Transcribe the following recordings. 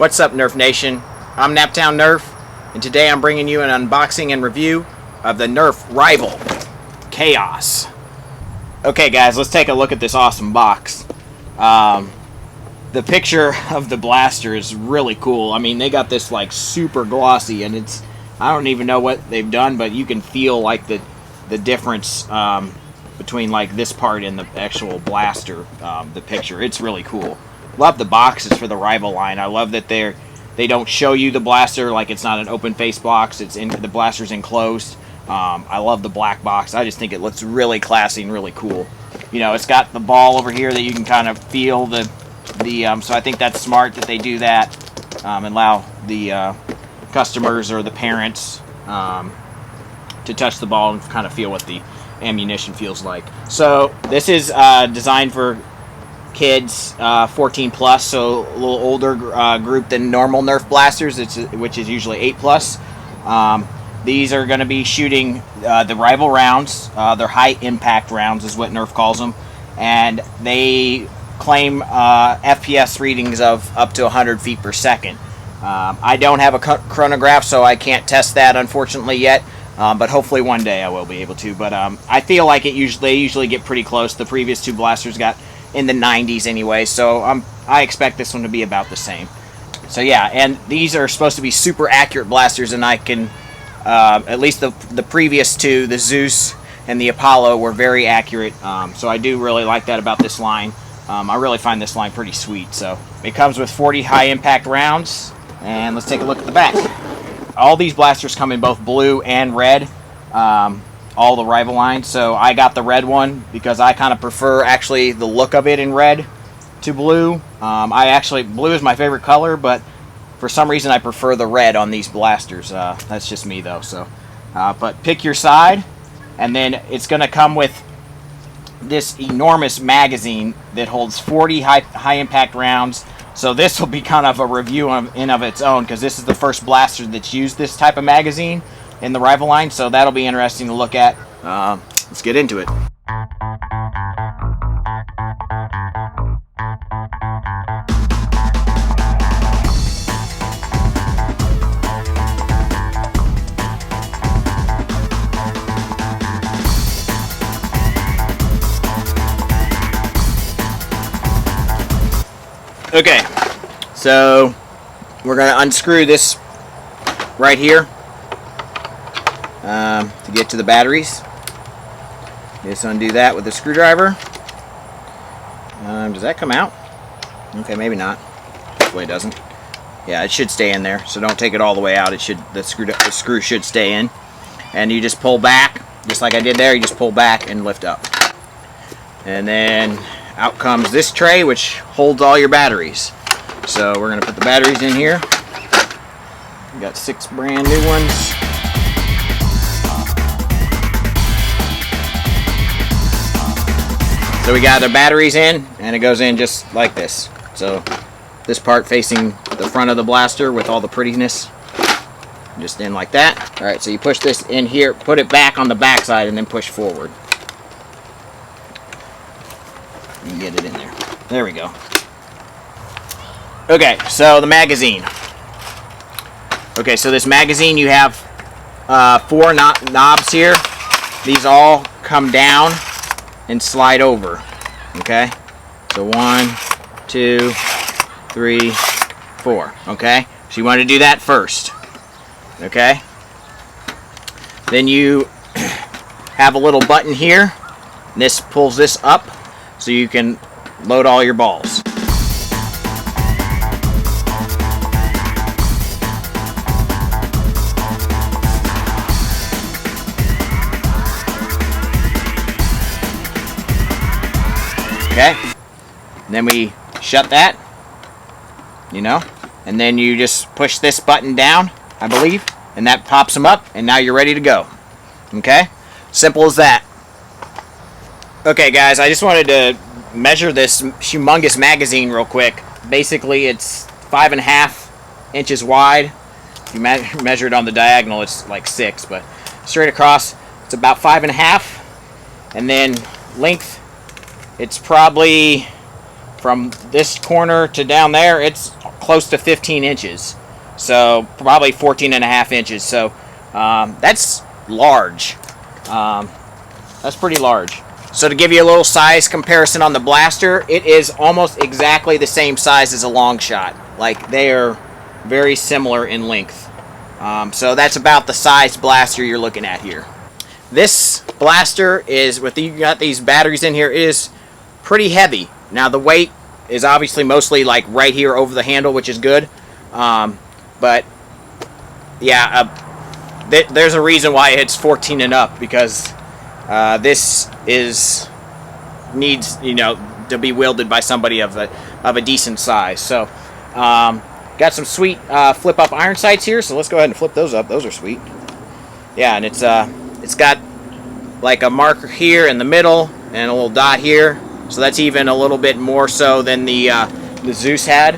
What's up, Nerf Nation? I'm Naptown Nerf, and today I'm bringing you an unboxing and review of the Nerf Rival Khaos. Okay guys, let's take a look at this awesome box. The picture of the blaster is really cool. I mean, they got this like super glossy, and it's, I don't even know what they've done, but you can feel like the difference between like this part and the actual blaster, the picture. It's really cool. Love the boxes for the Rival line. I love that they don't show you the blaster, like it's not an open face box. It's in, the blaster's enclosed. I love the black box. I just think it looks really classy and really cool. You know, it's got the ball over here that you can kind of feel the so I think that's smart that they do that, and allow the customers or the parents to touch the ball and kind of feel what the ammunition feels like. So this is designed for kids 14 plus, so a little older group than normal Nerf blasters, which is usually 8 plus. These are going to be shooting the Rival rounds. They're high impact rounds is what Nerf calls them, and they claim FPS readings of up to 100 feet per second. I don't have a chronograph, so I can't test that unfortunately yet, but hopefully one day I will be able to. But I feel like they usually get pretty close. The previous two blasters got in the 90s anyway, so I expect this one to be about the same. So yeah, and these are supposed to be super accurate blasters, and I can at least the previous two, the Zeus and the Apollo, were very accurate, so I do really like that about this line. I really find this line pretty sweet. So it comes with 40 high impact rounds, and let's take a look at the back. All these blasters come in both blue and red, all the Rival lines. So I got the red one because I kind of prefer actually the look of it in red to blue. Blue is my favorite color, but for some reason I prefer the red on these blasters. That's just me though. So but pick your side, and then it's going to come with this enormous magazine that holds 40 high impact rounds. So this will be kind of a review in of its own, because this is the first blaster that's used this type of magazine in the Rival line, so that'll be interesting to look at. Let's get into it. Okay, so we're going to unscrew this right here to get to the batteries. Just undo that with a screwdriver. Does that come out? Okay, maybe not. Hopefully it doesn't. Yeah, it should stay in there, so don't take it all the way out. The screw should stay in. And you just pull back, just like I did there. You just pull back and lift up. And then out comes this tray, which holds all your batteries. So we're going to put the batteries in here. We got 6 brand new ones. So we got the batteries in, and it goes in just like this. So this part facing the front of the blaster with all the prettiness, just in like that. Alright, so you push this in here, put it back on the back side, and then push forward. You can get it in there. There we go. Okay, so the magazine. Okay, so this magazine, you have 4 knobs here. These all come down and slide over. Okay, so 1, 2, 3, 4. Okay, so you want to do that first. Okay, then you have a little button here. This pulls this up, so you can load all your balls. Okay, and then we shut that, you know, and then you just push this button down, I believe, and that pops them up, and now you're ready to go. Okay, simple as that. Okay guys, I just wanted to measure this humongous magazine real quick. Basically it's 5.5 inches wide. If you measure it on the diagonal, it's like 6, but straight across it's about 5.5, and then length, it's probably from this corner to down there, it's close to 15 inches. So probably 14 and a half inches. So that's large. That's pretty large. So to give you a little size comparison on the blaster, it is almost exactly the same size as a long shot. Like, they are very similar in length. So that's about the size blaster you're looking at here. This blaster is, you got these batteries in here, is pretty heavy. Now the weight is obviously mostly like right here over the handle, which is good. But yeah, there's a reason why it's 14 and up, because this needs, you know, to be wielded by somebody of a decent size. So got some sweet flip up iron sights here, so let's go ahead and flip those up. Those are sweet. Yeah, and it's got like a marker here in the middle and a little dot here, so that's even a little bit more so than the Zeus had,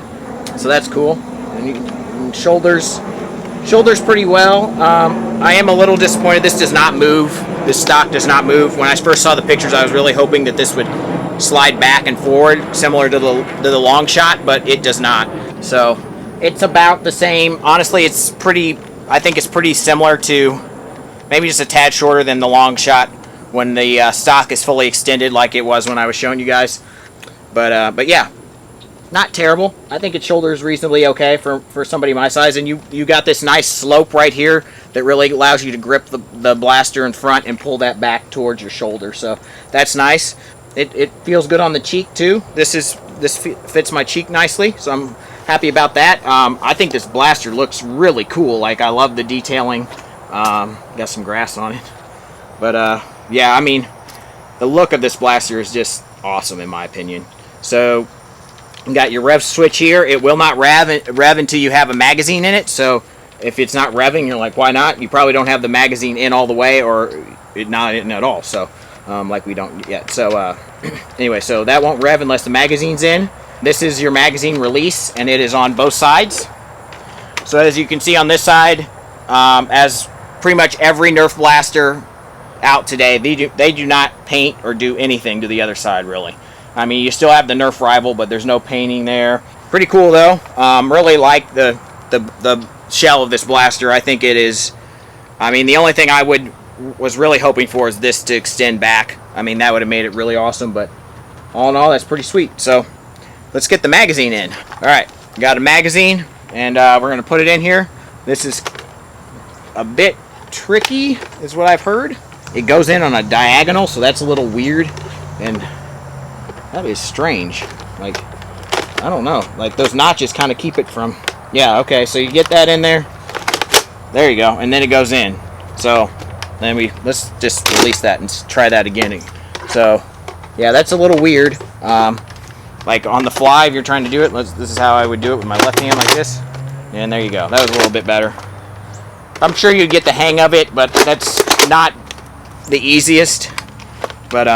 so that's cool. And shoulders pretty well. I am a little disappointed this does not move. This stock does not move. When I first saw the pictures, I was really hoping that this would slide back and forward similar to the long shot, but it does not. So it's about the same. Honestly, I think it's pretty similar to, maybe just a tad shorter than the long shot when the stock is fully extended like it was when I was showing you guys. But yeah, not terrible. I think its shoulder is reasonably okay for somebody my size. And you got this nice slope right here that really allows you to grip the blaster in front and pull that back towards your shoulder. So that's nice. It feels good on the cheek too. This fits my cheek nicely, so I'm happy about that. I think this blaster looks really cool. Like, I love the detailing. Got some grass on it, but yeah, I mean, the look of this blaster is just awesome in my opinion. So you got your rev switch here. It will not rev until you have a magazine in it. So if it's not revving, you're like, why not? You probably don't have the magazine in all the way, or it not in at all. So like we don't yet. So anyway, so that won't rev unless the magazine's in. This is your magazine release, and it is on both sides. So as you can see on this side, as pretty much every Nerf blaster out today, they do not paint or do anything to the other side, really. I mean, you still have the Nerf Rival, but there's no painting there. Pretty cool though. Really like the shell of this blaster. I think it is. I mean, the only thing I was really hoping for is this to extend back. I mean, that would have made it really awesome. But all in all, that's pretty sweet. So let's get the magazine in. All right, got a magazine, and we're gonna put it in here. This is a bit tricky, is what I've heard. It goes in on a diagonal, so that's a little weird, and that is strange. Like, I don't know, like those notches kind of keep it from, yeah, okay, so you get that in there, there you go, and then it goes in. So then let's just release that and try that again. So yeah, that's a little weird. Like on the fly, if you're trying to do it, this is how I would do it with my left hand, like this, and there you go. That was a little bit better. I'm sure you get the hang of it, but that's not the easiest. But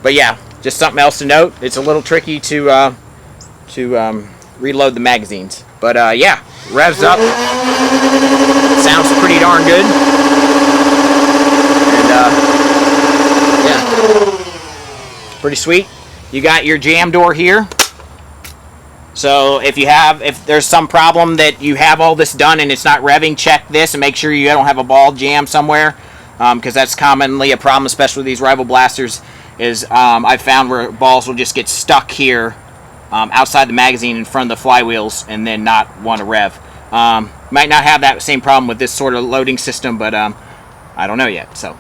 yeah, just something else to note. It's a little tricky to reload the magazines. But yeah, revs up. Sounds pretty darn good. And yeah, pretty sweet. You got your jam door here. So if there's some problem that you have all this done and it's not revving, check this and make sure you don't have a ball jam somewhere, because that's commonly a problem, especially with these Rival blasters. Is I've found where balls will just get stuck here outside the magazine in front of the flywheels and then not want to rev. Might not have that same problem with this sort of loading system, but I don't know yet. So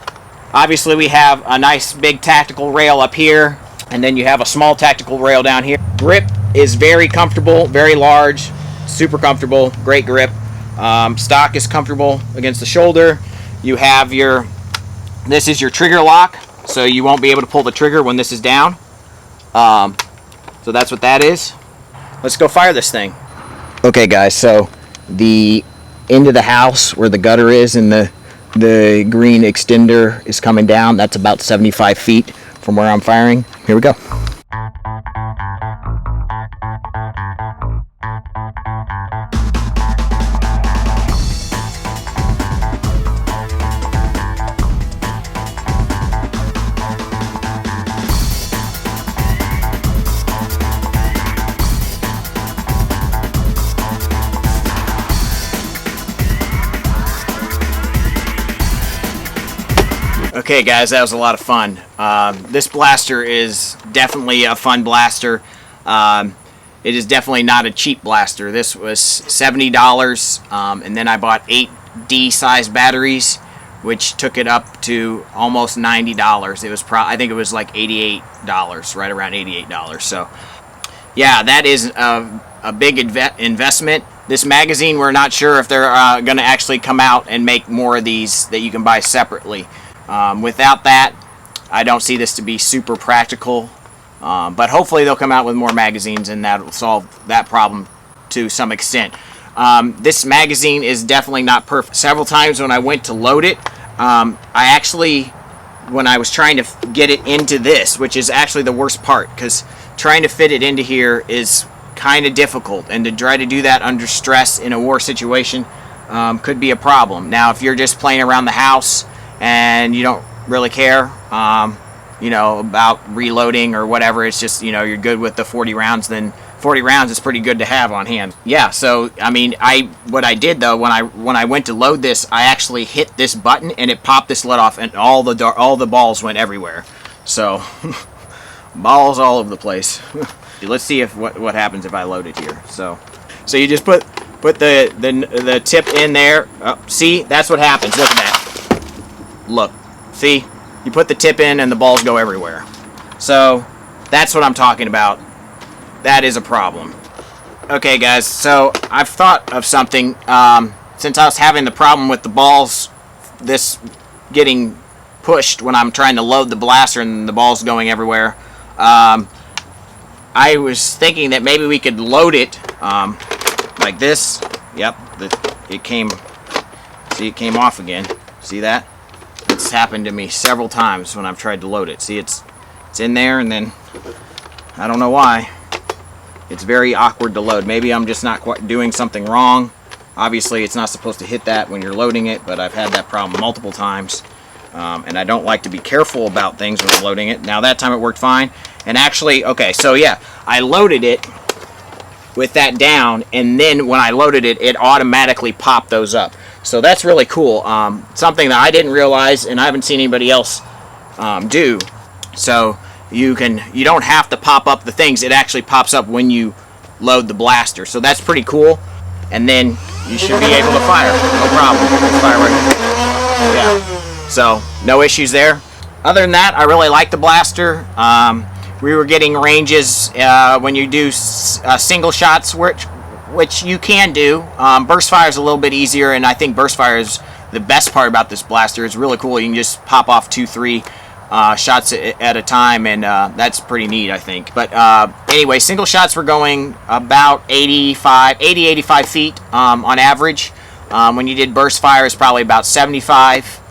obviously we have a nice big tactical rail up here, and then you have a small tactical rail down here. Grip is very comfortable, very large, super comfortable, great grip. Stock is comfortable against the shoulder. You have this is your trigger lock, so you won't be able to pull the trigger when this is down. So that's what that is. Let's go fire this thing. Okay guys, so the end of the house where the gutter is and the green extender is coming down, that's about 75 feet from where I'm firing. Here we go. Okay guys, that was a lot of fun. This blaster is definitely a fun blaster. It is definitely not a cheap blaster. This was $70, and then I bought 8 D-size batteries, which took it up to almost $90. It was I think it was like $88, right around $88. So yeah, that is a big investment. This magazine, we're not sure if they're going to actually come out and make more of these that you can buy separately. Without that, I don't see this to be super practical. But hopefully they'll come out with more magazines, and that'll solve that problem to some extent. This magazine is definitely not perfect. Several times when I went to load it, I actually, when I was trying to get it into this, which is actually the worst part, because trying to fit it into here is kind of difficult, and to try to do that under stress in a war situation could be a problem. Now, if you're just playing around the house and you don't really care, you know, about reloading or whatever, it's just, you know, you're good with the 40 rounds, then 40 rounds is pretty good to have on hand. Yeah, so I mean, what I did though, when I went to load this, I actually hit this button and it popped this lid off, and all the balls went everywhere. So balls all over the place. Let's see if what happens if I load it here. So you just put the tip in there. Oh, see, that's what happens. Look at that. Look, see, you put the tip in and the balls go everywhere. So that's what I'm talking about. That is a problem. Okay guys, so I've thought of something. Since I was having the problem with the balls, this getting pushed when I'm trying to load the blaster and the balls going everywhere, I was thinking that maybe we could load it like this. Yep, it came. See, it came off again. See that? It's happened to me several times when I've tried to load it. See, it's in there, and then I don't know why. It's very awkward to load. Maybe I'm just not quite doing something wrong. Obviously, it's not supposed to hit that when you're loading it, but I've had that problem multiple times. And I don't like to be careful about things when I'm loading it. Now, that time it worked fine. And actually, okay, so yeah, I loaded it with that down, and then when I loaded it, it automatically popped those up. So that's really cool. Something that I didn't realize, and I haven't seen anybody else do. So you don't have to pop up the things. It actually pops up when you load the blaster. So that's pretty cool. And then you should be able to fire. No problem. Fire right. Yeah. So no issues there. Other than that, I really like the blaster. We were getting ranges when you do single shots, which you can do. Burst fire is a little bit easier, and I think burst fire is the best part about this blaster. It's really cool. You can just pop off 2-3 shots at a time, and that's pretty neat, I think. But anyway, single shots were going about 80-85 feet on average. When you did burst fire, it's probably about 75.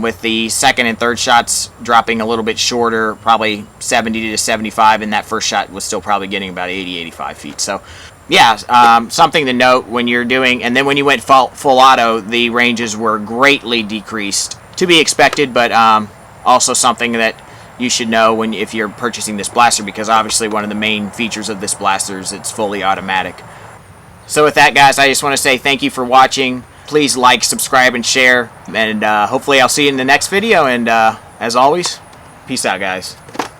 With the second and third shots dropping a little bit shorter, probably 70 to 75, and that first shot was still probably getting about 80-85 feet. So yeah, something to note when you're doing, and then when you went full auto, the ranges were greatly decreased. To be expected, but also something that you should know if you're purchasing this blaster, because obviously one of the main features of this blaster is it's fully automatic. So with that, guys, I just want to say thank you for watching. Please like, subscribe, and share, and hopefully I'll see you in the next video, and as always, peace out, guys.